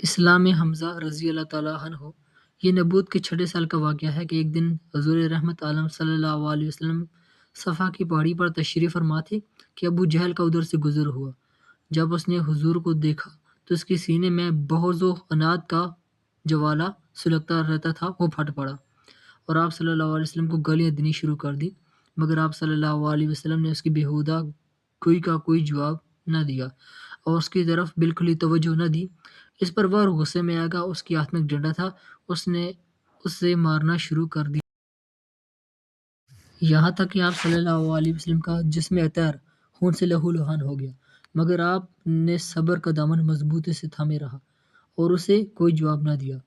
اسلام حمزہ رضی اللہ تعالیٰ عنہ۔ یہ نبوت کے 6 سال کا واقعہ ہے کہ ایک دن حضور رحمت عالم صلی اللہ علیہ وسلم صفا کی پہاڑی پر تشریف فرما تھے کہ ابو جہل کا ادھر سے گزر ہوا۔ جب اس نے حضور کو دیکھا تو اس کے سینے میں بغض و عناد کا جوالا سلگتا رہتا تھا، وہ پھٹ پڑا اور آپ صلی اللہ علیہ وسلم کو گالیاں دینی شروع کر دی، مگر آپ صلی اللہ علیہ وسلم نے اس کی بےہودہ کوئی کا کوئی جواب نہ دیا اور اس کی طرف بالکل ہی توجہ نہ دی۔ اس پر وہ غصے میں آ گیا، اس کے ہاتھ میں ایک ڈنڈا تھا، اس نے اسے مارنا شروع کر دیا، یہاں تک کہ آپ صلی اللہ علیہ وسلم کا جسم اطہر خون سے لہو لہان ہو گیا، مگر آپ نے صبر کا دامن مضبوطی سے تھامے رہا اور اسے کوئی جواب نہ دیا۔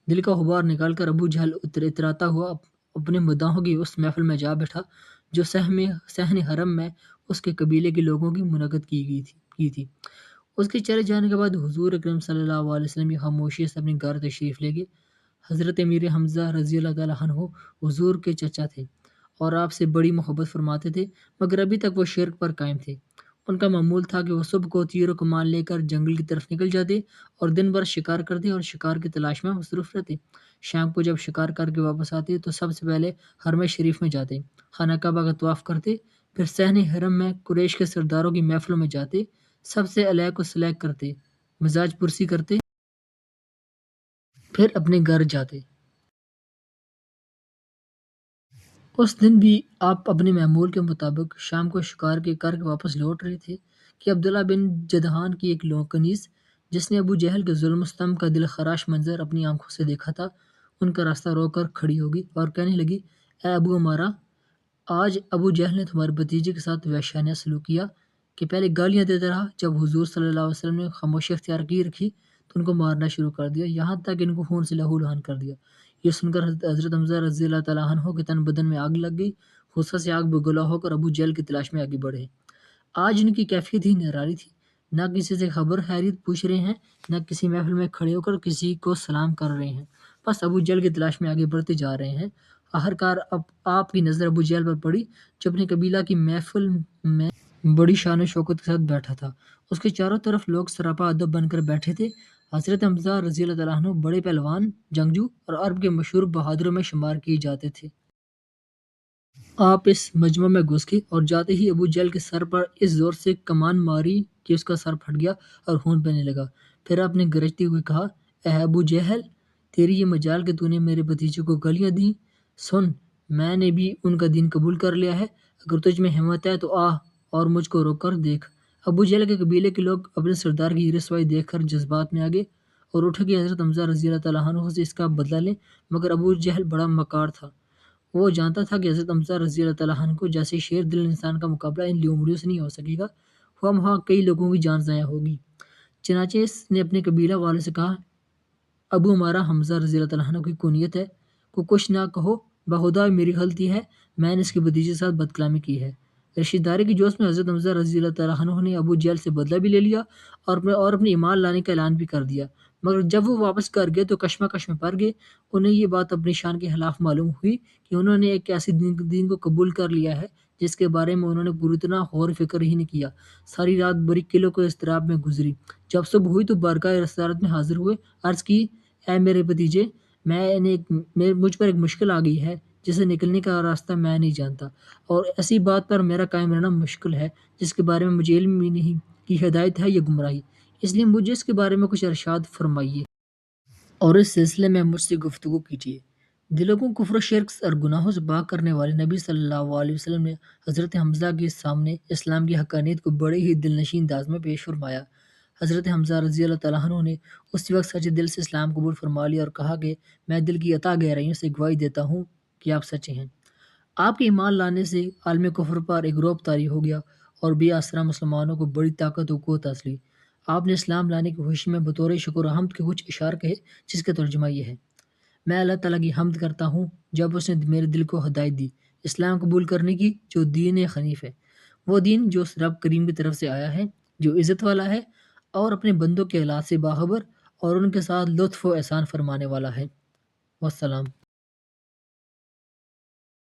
دل کا غبار نکال کر ابو جہل اتراتا ہوا اپنے مداحوں کی اس محفل میں جا بیٹھا جو صحن حرم میں اس کے قبیلے کے لوگوں کی منعقد کی تھی۔ اس کے چلے جانے کے بعد حضور اکرم صلی اللہ علیہ وسلم کی خاموشی سے اپنی گھر تشریف لے گئے۔ حضرت امیر حمزہ رضی اللہ تعالیٰ عنہ حضور کے چچا تھے اور آپ سے بڑی محبت فرماتے تھے، مگر ابھی تک وہ شرک پر قائم تھے۔ ان کا معمول تھا کہ وہ صبح کو تیر و کمان لے کر جنگل کی طرف نکل جاتے اور دن بھر شکار کرتے اور شکار کی تلاش میں مصروف رہتے۔ شام کو جب شکار کر کے واپس آتے تو سب سے پہلے حرم شریف میں جاتے، خانہ کعبہ کا طواف کرتے، پھر صحن حرم میں قریش کے سرداروں کی محفلوں میں جاتے، سب سے علیق و سلیق کرتے، مزاج پرسی کرتے، پھر اپنے گھر جاتے۔ اس دن بھی آپ اپنے معمول کے مطابق شام کو شکار کے کر کے واپس لوٹ رہے تھے کہ عبداللہ بن جدعان کی ایک کنیز، جس نے ابو جہل کے ظلم و ستم کا دل خراش منظر اپنی آنکھوں سے دیکھا تھا، ان کا راستہ روک کر کھڑی ہوگی اور کہنے لگی، اے ابو عمارہ، آج ابو جہل نے تمہارے بھتیجے کے ساتھ وحشیانہ سلوک کیا کہ پہلے گالیاں دیتا رہا، جب حضور صلی اللہ علیہ وسلم نے خاموشی اختیار کی رکھی تو ان کو مارنا شروع کر دیا، یہاں تک ان کو خون سے لہو لہان کر دیا۔ یہ سن کر حضرت حمزہ رضی اللہ تعالیٰ عنہ کے تن بدن میں آگ لگ گئی، غصہ سے آگ بگولا ہو کر ابو جہل کی تلاش میں آگے بڑھے۔ آج ان کی کیفیت ہی نرالی تھی، نہ کسی سے خبر خیریت پوچھ رہے ہیں، نہ کسی محفل میں کھڑے ہو کر کسی کو سلام کر رہے ہیں، بس ابو جہل کی تلاش میں آگے بڑھتے جا رہے ہیں۔ آخرکار آپ کی نظر ابو جہل پر پڑی جو اپنی قبیلہ کی محفل میں بڑی شان و شوکت کے ساتھ بیٹھا تھا۔ اس کے چاروں طرف لوگ سراپا ادب بن کر بیٹھے تھے۔ حضرت حمزہ رضی اللہ تعالیٰ عنہ بڑے پہلوان، جنگجو اور عرب کے مشہور بہادروں میں شمار کیے جاتے تھے۔ آپ اس مجمع میں گھس گئے اور جاتے ہی ابو جہل کے سر پر اس زور سے کمان ماری کہ اس کا سر پھٹ گیا اور خون بہنے لگا۔ پھر آپ نے گرجتے ہوئے کہا، اے ابو جہل، تیری یہ مجال کہ تو نے میرے بھتیجے کو گالیاں دیں، سن، میں نے بھی ان کا دین قبول کر لیا ہے، اگر تجھ میں ہمت ہے تو آ اور مجھ کو روک کر دیکھ۔ ابو جہل کے قبیلے کے لوگ اپنے سردار کی رسوائی دیکھ کر جذبات میں آ گئے اور اٹھ کے حضرت حمزہ رضی اللہ تعالیٰ عنہ سے اس کا بدلہ لیں، مگر ابو جہل بڑا مکار تھا، وہ جانتا تھا کہ حضرت حمزہ رضی اللہ تعالیٰ عنہ کو جیسے شیر دل انسان کا مقابلہ ان لومڑیوں سے نہیں ہو سکے گا، وہاں کئی لوگوں کی جان ضائع ہوگی۔ چنانچہ اس نے اپنے قبیلہ والے سے کہا، ابو ہمارا حمزہ رضی اللہ تعالیٰ عنہ کی کنیت ہے، کو کچھ نہ کہو، بخدا میری غلطی ہے، میں نے اس کے بھتیجے کے ساتھ بدکلامی کی ہے۔ رشتہ داری کی جوش میں حضرت حمزہ رضی اللہ تعالیٰ عنہ نے ابو جہل سے بدلہ بھی لے لیا اور اپنے ایمان لانے کا اعلان بھی کر دیا، مگر جب وہ واپس گھر گئے تو کشمکش میں پڑ گئے۔ انہیں یہ بات اپنی شان کے خلاف معلوم ہوئی کہ انہوں نے ایک ایسی دین کو قبول کر لیا ہے جس کے بارے میں انہوں نے پوری طرح غور و فکر ہی نہیں کیا۔ ساری رات بڑی قلق و اضطراب میں گزری۔ جب صبح ہوئی تو بارگاہ رسالت میں حاضر ہوئے، عرض کی، اے میرے بھتیجے، مجھ پر ایک مشکل آ گئی ہے جسے نکلنے کا راستہ میں نہیں جانتا، اور ایسی بات پر میرا قائم رہنا مشکل ہے جس کے بارے میں مجھے علم ہی نہیں کہ ہدایت ہے یا گمراہی، اس لیے مجھے اس کے بارے میں کچھ ارشاد فرمائیے اور اس سلسلے میں مجھ سے گفتگو کیجیے۔ دلوں کو کفر و شرک اور گناہوں سے پاک کرنے والے نبی صلی اللہ علیہ وسلم نے حضرت حمزہ کے سامنے اسلام کی حقانیت کو بڑے ہی دل نشین انداز میں پیش فرمایا۔ حضرت حمزہ رضی اللہ تعالیٰ عنہ نے اسی وقت سچے دل سے اسلام قبول فرما لیا اور کہا کہ میں دل کی عطا گہرائیوں سے گواہی دیتا ہوں کہ آپ سچے ہیں۔ آپ کے ایمان لانے سے عالم کفر پر ایک رعب طاری ہو گیا اور بے آسرا مسلمانوں کو بڑی طاقت و قوت حاصل ہوئی۔ آپ نے اسلام لانے کی خوشی میں بطور شکر و حمد کے کچھ اشعار کہے جس کا ترجمہ یہ ہے، میں اللہ تعالیٰ کی حمد کرتا ہوں جب اس نے میرے دل کو ہدایت دی اسلام قبول کرنے کی، جو دین حنیف ہے، وہ دین جو رب کریم کی طرف سے آیا ہے، جو عزت والا ہے اور اپنے بندوں کے حالات سے باخبر اور ان کے ساتھ لطف و احسان فرمانے والا ہے۔ والسلام۔